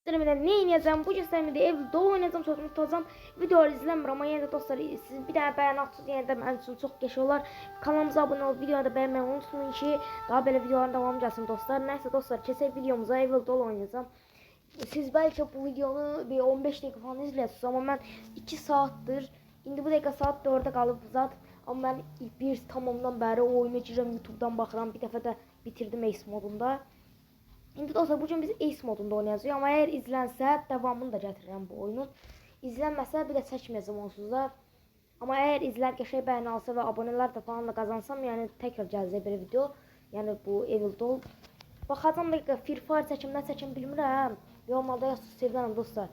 Ne oynayacağım? Bu göstərimdə evdə oynayacağım, sözümü tutacağım. Videoları izləmirəm, amma yenə də dostlar, siz bir dənə bəyən atsınız, yenə də mənim üçün çox qəşəng olar. Kanalımıza abunə olub, videoyu da bəyənməyi unutmayın ki, daha belə videoların davamı gəlsin dostlar. Nəysə dostlar, keçək videomuza, evdə oynayacağım. Siz bəlkə bu videonu bir 15 dəqiqə falan izləyirsiniz, amma mən 2 saatdır, indi bu dəqiqə saat 4-ə qalıb zat. Amma mən bir tamamdan bəri o oyuna girirəm, YouTube'dan baxıram, bir dəfə də bitirdim Ace modunda. İndi dostlar bugün biz Ace modunda oynayacağıq, amma əgər izlənsə davamını da gətirirəm bu oyunun. İzlənməsə bir də çəkməyəcəm onsuz da. Amma əgər izlər qəşəng bəyəni alsa və abunələr də falan da qazansam, yəni təkrar gələcək bir video. Yəni bu Evil Doll. Baxacam da Free Fire çəkim, nə çəkim bilmirəm. Normalda sevirəm dostlar.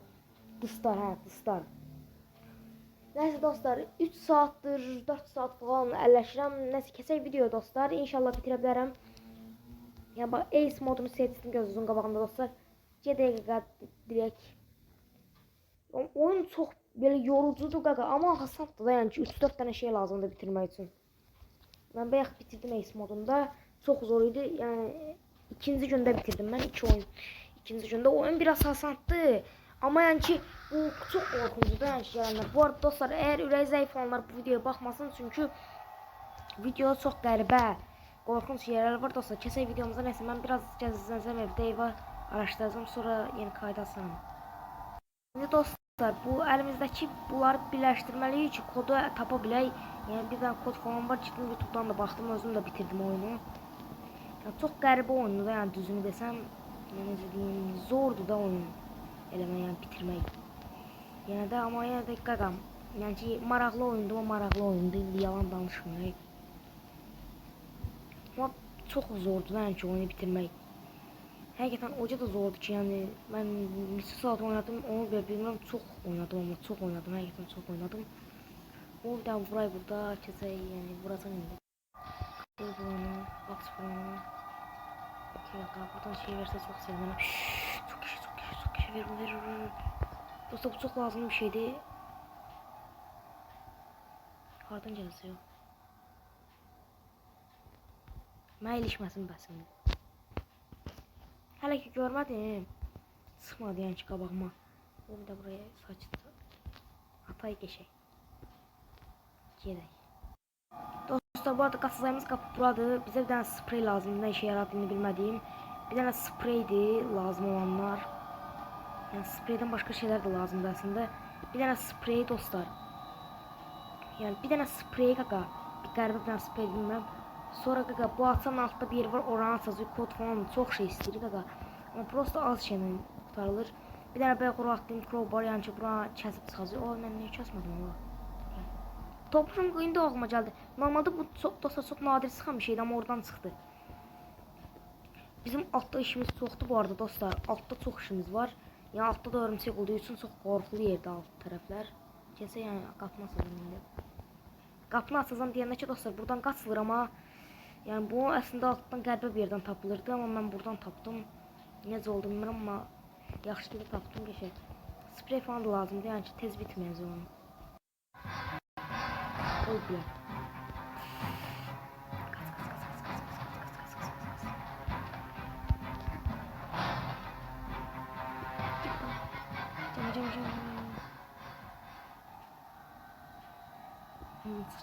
Dostlar. Nəysə dostlar, 3 saatdır, 4 saat falan əlləşirəm. Nəsə keçək video dostlar. İnşallah bitirə bilərəm. Yəni bax Ace modunu seçdim gözünüzün qabağında dostlar. 2 dəqiqə direkt. Oyun çox belə yorucudur qaqa, amma asandır da, yəni ki 3-4 dənə şey lazımdır bitirmək üçün. Mən bayaq bitirdim Ace modunda. Çox zor idi. Yəni ikinci gündə bitirdim mən 2 oyun. İkinci gündə oyun biraz asandır. Amma yəni ki bu çox qorxuncudur yəni ki gələnlər. Bu arada dostlar, əgər ürək zəif olanlar bu videoya baxmasın, çünki video çox qəribə, qorxunç yerler var dostlar. Keçək videomuza. Neyse ben biraz gəzəcəm evdə, evə araşdıracağım, sonra yeni kayda açarım. Şimdi dostlar, bu elimizdeki bunları birləşdirməliyik ki kodu tapa bilək. Yəni bir tane kod falan var, gittim YouTube'dan da baxdım, özüm də bitirdim oyunu. Yəni çox qəribə oyundur da, yəni düzünü desəm, yəni necə deyim, zordur da oyun eləmək, yəni bitirmək. Yəni də amma yenə də qaqam, yəni ki maraqlı oyundur, o maraqlı oyundur, indi yalan danışmırıq. Ama çok zordu yani ki oyunu bitirmek. Hakikaten oca da zordu ki yani ben bir saat oynadım, onu bile bilmem, çok oynadım ama çok oynadım, hakikaten çok oynadım. O bir daha burayı burada kesey yani vuracağım indi. Buranı, box buranı. İki dakika buradan şey verse çok sevinirim. Çok iyi ver. Dostlar bu çok lazım bir şeydi. Hardan yazıyor. Mən ilişməsin bəsimdir. Hələ ki görmədim. Sıxmadı yəni ki qabağıma. O bir də buraya saçdı. Hatay geçək. Gedək. Dostlar bu arada kasayımız qapı buradır. Bizə bir dənə sprey lazımdır. Nə işə yaradığını bilmədiyim. Bir dənə spreydir lazım olanlar. Yəni spreydən başqa şeylər də lazımdır əslində. Bir dənə sprey dostlar. Yəni bir dənə sprey qaqa. Bir qəribə bir dənə sprey bilmirəm. Sonra qaqa bu açanın altında bir yer var, oranı açacaq, kod falan çox şey istəyir qaqa. Amma prosta az şeylə qurtarılır. Bir dənə bayaq ora atdığım crowbar, yəni ki bura kəsib çıxacaq. O mən niyə kəsmədim ola? Toprum indi ağlıma gəldi. Normalda bu dostlar çox nadir çıxan bir şeydi, amma oradan çıxdı. Bizim altda işimiz çoxdur bu arada dostlar. Altda çox işimiz var. Yəni altda da örümcək olduğu üçün çox qorxulu yerdə alt tərəflər. Kəsə yəni qapını açacağam indi. Qapını açacağam deyəndə ki dostlar buradan qaçılır, amma yani bu aslında alttan qəribə bir yerdən tapılırdı, amma mən buradan tapdım. Necə oldu bilmirəm, amma yaxşı ki tapdım qəşəng. Sprey falan da lazımdır, yəni ki tez bitməyəcək onu. Oy bu.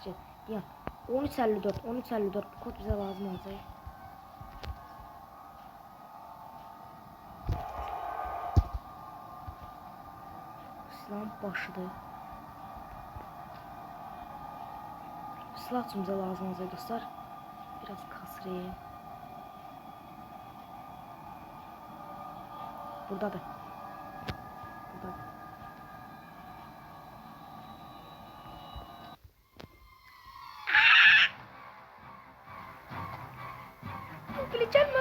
Cam. Ya 13.54 bu kod bize lazım olacak. Silahın başıdır. Silah için bize lazım olacak dostlar. Biraz kasreye. Buradadır. Gelme.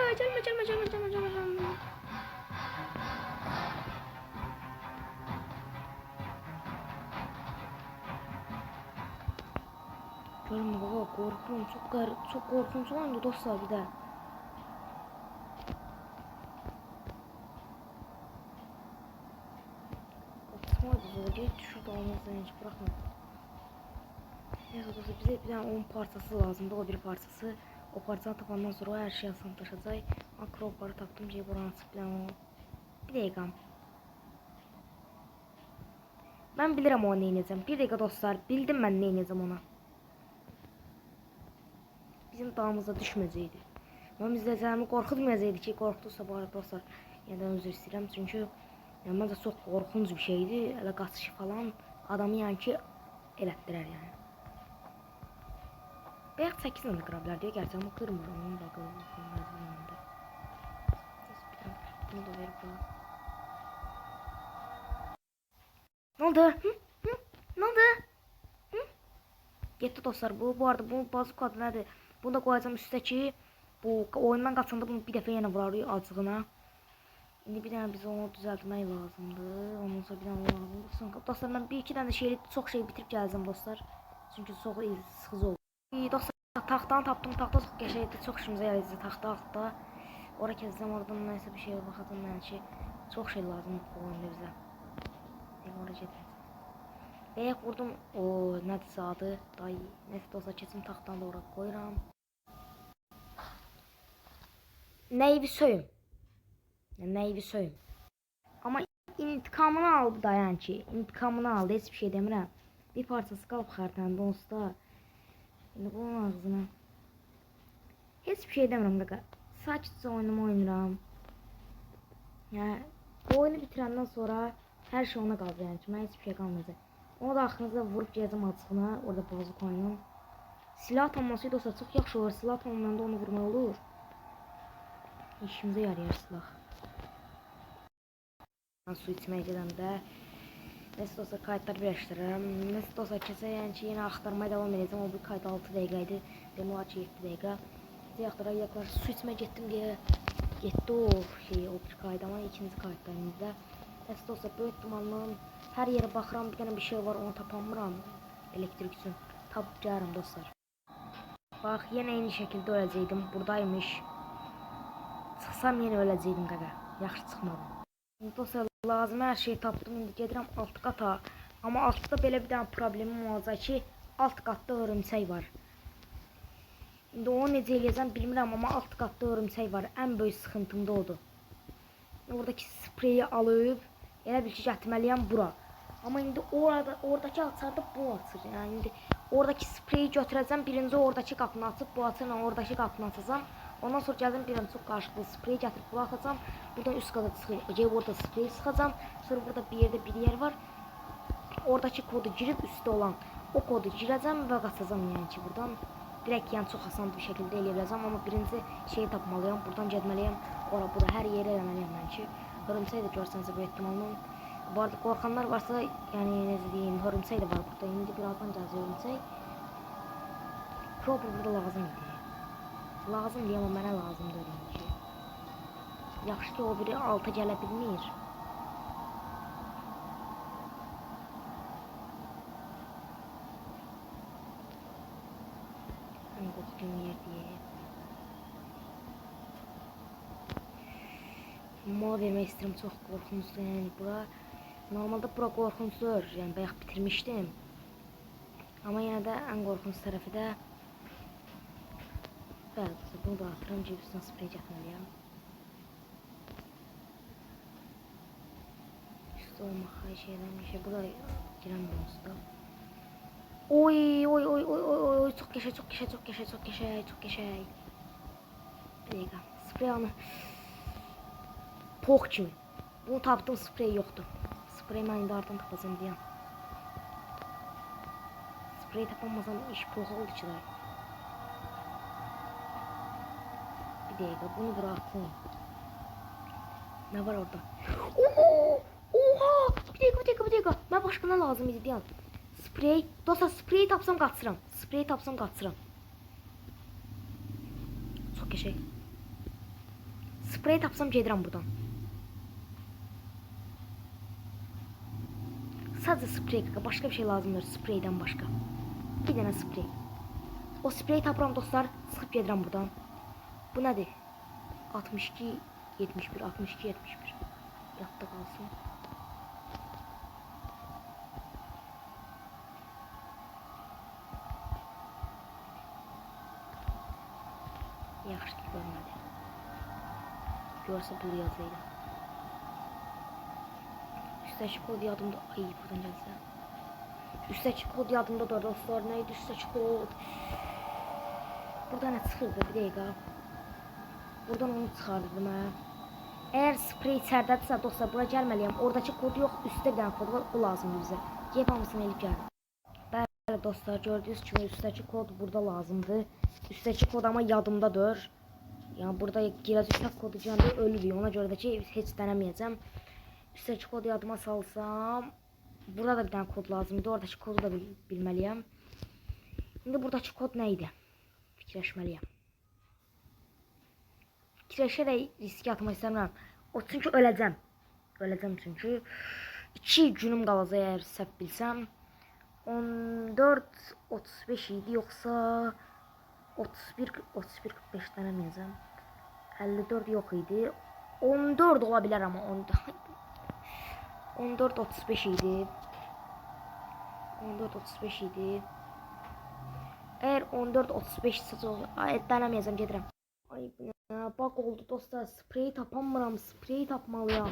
Görme baba, korkunç, çok korkunç olan dostlar bir de. Atma zor değil, şurada olmazdan hiç bırakma. Neyse dostlar, bize bir tane 10 parçası lazımdı, o bir parçası. O parçanı tapandan sonra her şey asanlaşacak. Akrobarı taptım diye buranı açıp bir tane o. Bir dakika. Ben bilirim onu neynəcəm. Bir dakika dostlar, bildim ben neynəcəm ona. Bizim dağımıza düşməyəcəkdi. Mən izləyicilərimi qorxutmayacaqdı ki, qorxduysa bu arada dostlar, yeniden özür istəyirəm. Çünki yəni, məncə çox qorxunc bir şeydi. Elə qaçışı falan adamı yəni ki elətdirər yəni. Bəyək 8 ilə qıra bilər deyə gerçi amma qırmır onun da qırmır. Bunu da ver buna. Ne oldu? Hı? Hı? Ne oldu? Hı? Getdi dostlar bu. Bu arada bu bazuka adı nədir? Bunu da koyacağım üstə ki bu oyundan qaçanda bunu bir dəfə yenə vurarıq acığına. İndi bir dənə biz onu düzəltmək lazımdır. Ondan sonra bir dənə lazımdır. Sonra dostlar mən bir iki dənə çox şey bitirib gələcəm dostlar. Çünki çox sıxıcı oldu. Dostlar taxtanı tapdım. Taxta çox qəşəngdir. Çox işimizə yarayacaq taxta altda. Ora kezdəm oradan nəsə bir şey baxacağım mən ki çox şey lazım oyunda bizə. Ora gedim. Bəyək vurdum. O nədirsə adı? Day. Nəsə dostlar keçim taxtanı da ora qoyuram. Neyvi söyüm. Neyvi söyüm. Amma intikamını aldı da yəni ki. İntikamını aldı. Heç bir şey demirəm. Bir parçası qalıb xəritəndə onsuz da. İndi bunun ağzına. Heç bir şey demirəm qaqa. Sakitcə oynayıram. Yəni oyunu bitirəndən sonra hər şey ona qaldı yəni ki. Mən heç bir şey qalmayacaq. Onu da axırınızda vurub gələcəm açığına. Orada bazuka oynayım. Silah atanması dostlar çox yaxşı olur. Silah atananda onu vurmaq olur. İşimizə yarayar silah. Su içməyə gedəndə nəsə dostlar kayıtları birləşdirirəm. Nəsə dostlar keçək yəni ki yenə axtarmaya davam edəcəm. O bir kayıt 6 dəqiqə idi. Demək olar ki 7 dəqiqə. Yaxlar su içməyə getdim deyə getdi o şey o bir kayıt ama ikinci kayıtlarımızda. Nəsə dostlar böyük dumandan hər yerə baxıram bir dənə bir şey var onu tapamıram. Elektrik üçün tapıb gəlirəm dostlar. Bax yenə eyni şəkildə öləcəkdim. Buradaymış. Çıxsam yenə öləcəkdim qaqa. Yaxşı çıxmadım. Dostlar lazım hər şeyi tapdım. İndi gedirəm alt qata. Amma altda belə bir dənə problemim olacaq ki, alt qatda örümçək var. İndi onu necə eləyəcəm bilmirəm amma alt qatda örümçək var. Ən böyük sıxıntım da odur. Oradakı spreyi alıb elə bil ki gətirməliyəm bura. Amma indi oradakı açarda bu açır. Yəni indi oradakı spreyi götürəcəm. Birinci oradakı qapını açıb bu açırla oradakı qapını açacağam. Ondan sonra gələcəm bir dənə çox qarışıqlı spreyi gətirib bura atacağam. Buradan üst qata çıxacaq. Orada spreyi sıxacağam. Sonra burada bir yerdə bir yer var. Oradakı kodu girib üstdə olan o kodu girəcəm və qaçacağam yəni ki buradan. Direkt yəni çox asan bir şəkildə eləyə biləcəm. Amma birinci şeyi tapmalıyam. Buradan getməliyəm. Ora bura hər yerə eləməliyəm mən ki. Hörümçək də görsənsə bu ehtimalın. Bu arada qorxanlar varsa yəni necə deyim hörümçək də var burada. İndi birazdan gələcək hörümçək. Proper burada lazım idi. Lazım deyəm amma mənə lazımdır ki. Yaxşı ki o biri alta gələ bilmir. Düzgün yer diye. Mola vermək istəyirəm çox qorxuncdur yəni bura. Normalde bura qorxuncdur. Yəni bayaq bitirmişdim. Amma yenə də ən qorxunc tərəfi də bəli, bunu da atıram ki üstünə sprey gətirməliyəm. Üstə olmaq xahiş edirəm. Bura girəmirəm usta. Oy çok qəşəng. Bir dəqiqə. Sprey anı. Pox kimi. Bunu tapdım, sprey yoxdur. Sprey mən indi hardan tapacağım deyəm. Sprey tapamasam iş pox oldu ki da. Bir dəqiqə bunu bıraktım. Ne var orada? Oha! Bir dəqiqə. Mən başqana lazım idi deyəm. Sprey. Dostlar spreyi tapsam qaçıram. Çox qəşəng. Sprey tapsam gedirəm buradan. Sadəcə sprey qaqa. Başqa bir şey lazımdır spreydən başqa. Bir dənə sprey. O spreyi tapıram dostlar. Çıxıb gedirəm buradan. Bu nədir? 62 71 62 71. Yadda qalsın. Yaxşı ki görmədi. Görsə bunu yazaydı. Üstəki kod yadımda. Ay buradan gəlsə. Üstteki kod yadımda da dostlar. Neydi üstteki kod? Buradan ne çıxırdı? Bir dəqiqə. Buradan onu çıxardım ha. Eğer sprey içərdədirsə dostlar bura gəlməliyəm. Oradakı kod yox, üstdə bir dənə kod var, o lazımdır bizə. Gəlib hamısını elib gəldim. Bəli dostlar, gördüyünüz kimi üsttəki kod burada lazımdır. Üsttəki kod ama yadımdadır. Yani burada girəcək kodu canlı ölürük. Ona görə də ki heç denəməyəcəm. Üsttəki kodu yadıma salsam, burada da bir dənə kod lazımdır. Oradakı kodu da bilməliyəm. İndi buradakı kod nə idi? Fikirləşməliyəm. Fikirləşərək riske atmaq istəmirəm. O çünki öləcəm. Öləcəm çünki 2 günüm qalacaq eğer səhv bilsəm. 14-35 idi yoxsa 31-45 denəməyəcəm. 54 yox idi. 14 ola bilər amma 14-35 idi. 14-35 idi. Eğer 14-35 denəməyəcəm, gedirəm. Ay bak oldu dostlar, spreyi tapamıram, spreyi tapmalıyam.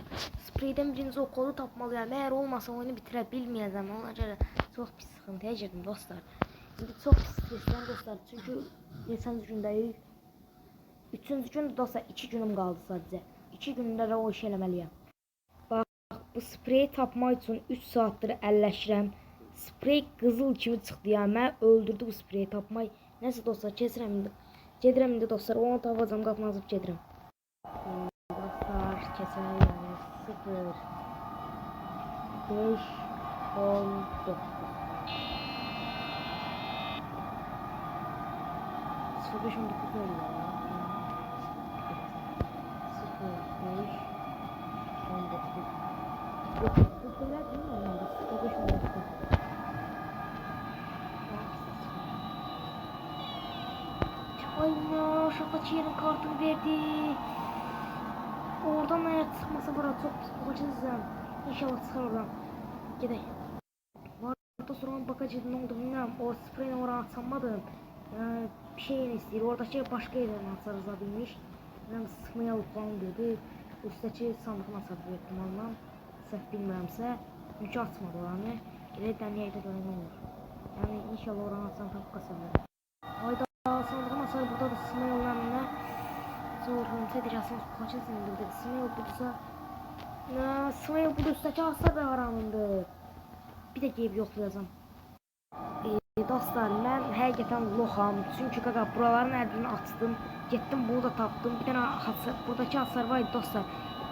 Spreydən birinci o kodu tapmalıyam. Eğer olmasa oyunu bitirə bilməyəcəm. Ona görə çox pis sıxıntıya girdim dostlar. İndi çox stressliyəm dostlar. Çünki neçənci gündəyik? 3-cü gündür dostlar, 2 günüm qaldı sadəcə. 2 gündə də o iş eləməliyəm. Bax, bu spreyi tapmaq üçün 3 saatdır əlləşirəm. Sprey qızıl kimi çıxdı ya. Mən öldürdü bu spreyi tapmaq. Nəsə dostlar, keçirəm indi. Gedirəm indi dostlar, onu tapacam, qapını açıb gedirəm. Dostlar, keçirəm yəni 0 5 19 05 19 öyle ya. 0 5 19 yok, bu kadar değil mi? 0 5 19 ay no, şakaçıyerin kartını verdi. Oradan eğer çıkmasa bura çok bakacağız. İnşallah çıkar oradan. Gidelim. Vardı sonra bakacağız ne oldu bilmiyorum. O spreyle oradan açamadım. Bir şey istiyor. Oradaki başka yerden açarız abilmiş. Yani sıkmaya alıp falan dedi. Üstteki sandıkını açar büyük ihtimalle. Səhv bilmirəmsə. Çünki açmadı oranı. Elə dənəyək də görən olur. Yani inşallah oranı açan tapıb qasabilirim. Ayda sandığım açar burada da sıkmaya olanına. Zorluğum tedirasını kaçırsın burada. Sıkmaya budursa. Sıkmaya budursa ki hasar da aranındır. Bir de geyib yoxlayacağım. Dostlar, mən həqiqətən loxam. Çünki qaqa buraların hər birini açdım. Getdim bunu da tapdım. Bir dənə hasar, buradakı hasar var idi dostlar.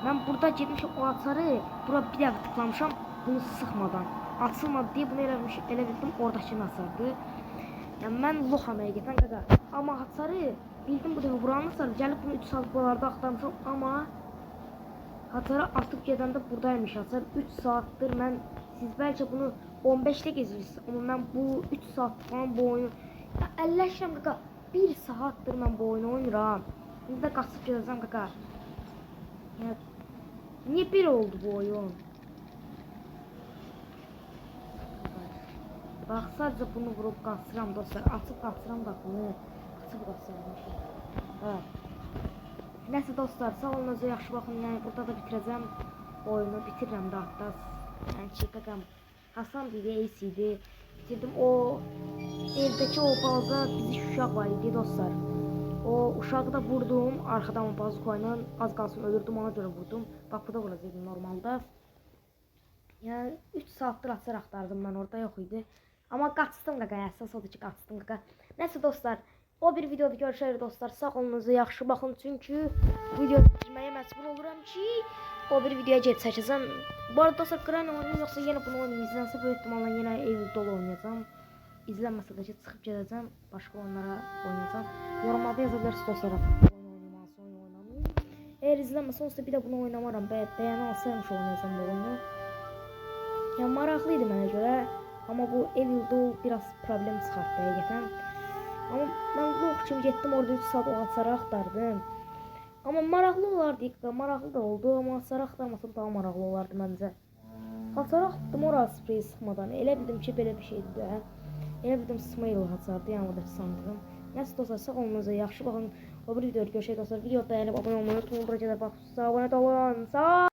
Mən burada getmişim o hasarı. Bura bir dəfə tıklamışam bunu sıxmadan. Açılmadı deyə bunu elə bildim oradakı hasardı. Yəni mən loxam həqiqətən qaqa. Amma hasarı bildim bu dəfə buranın hasarı. Gəlib bunu 3 saat buralarda axtarmışam amma hasarı atıb gedəndə buradaymış hasar. 3 saatdir mən siz bəlkə bunu 15'te gezirsiniz ama ben bu 3 saat falan bu oyunu ya əlləşirəm qaqa 1 saatdir mən bu oyunu oynayıram. İndi də qaçıb gedəcəm qaqa. Ya niyə bir oldu bu oyun? Bax sadəcə bunu vurub qaçıram dostlar. Açıb qaçıram qapını. Açıb qaçıram. Ha. Nəsə dostlar, sağ olun, özünüzə yaxşı baxın. Yəni burada da bitirəcəm oyunu. Bitirirəm də hatta. Yəni ki qaqam Hasan bir reisiydi. Bitirdim o evdeki o balaca bizi uşaq var idi dostlar. O uşağı da vurdum arkadan bazukoyla, az kalsın ölürdüm, ona göre vurdum. Bak bu da vuracaqdım normalde. Yani 3 saatdir açar axtardım ben, orada yok idi. Ama qaçdım qaqa, əsas odur ki qaçdım qaqa. Neyse dostlar, o bir videoda görüşərik dostlar. Sağ olunuza yaxşı baxın çünkü video bitirməyə məcbur oluram ki o bir videoya get çəkəcəm. Bu arada dostlar, Granny oynayım yoxsa yenə bunu oynayım. İzlənsə böyük ehtimalla yenə ev dolu oynayacağım. İzlənməsə də ki çıxıb gedəcəm, başqa oyunlara oynayacağım. Yorumlarda yaza bilərsiniz dostlar. Oyun oynaması, oyun oynamayım. Eğer izlənməsə olsa bir də bunu oynamaram. Bəyəni alsaymış oynayacağım bu oyunu. Yəni maraqlıydı mənə görə. Amma bu Evil Doll biraz problem çıxartdı həqiqətən. Amma mən lox kimi getdim orada 3 saat o hasarı axtardım. Amma maraqlı olardı, maraqlı da oldu, amma hasarı axtarmasam daha maraqlı olardı məncə. Hasarı axtardım orası spreyi sıxmadan. Elə bildim ki belə bir şeydir də. Elə bildim Smile hasardı, yəni oradakı sandığım. Nəsə dostlar, sağ olun, yaxşı baxın. O bir videoda görüşək dostlar. Videoda bəyənib abunə olmayı unutmayın. Buraya qədər baxsınız, abunə olun. Sağ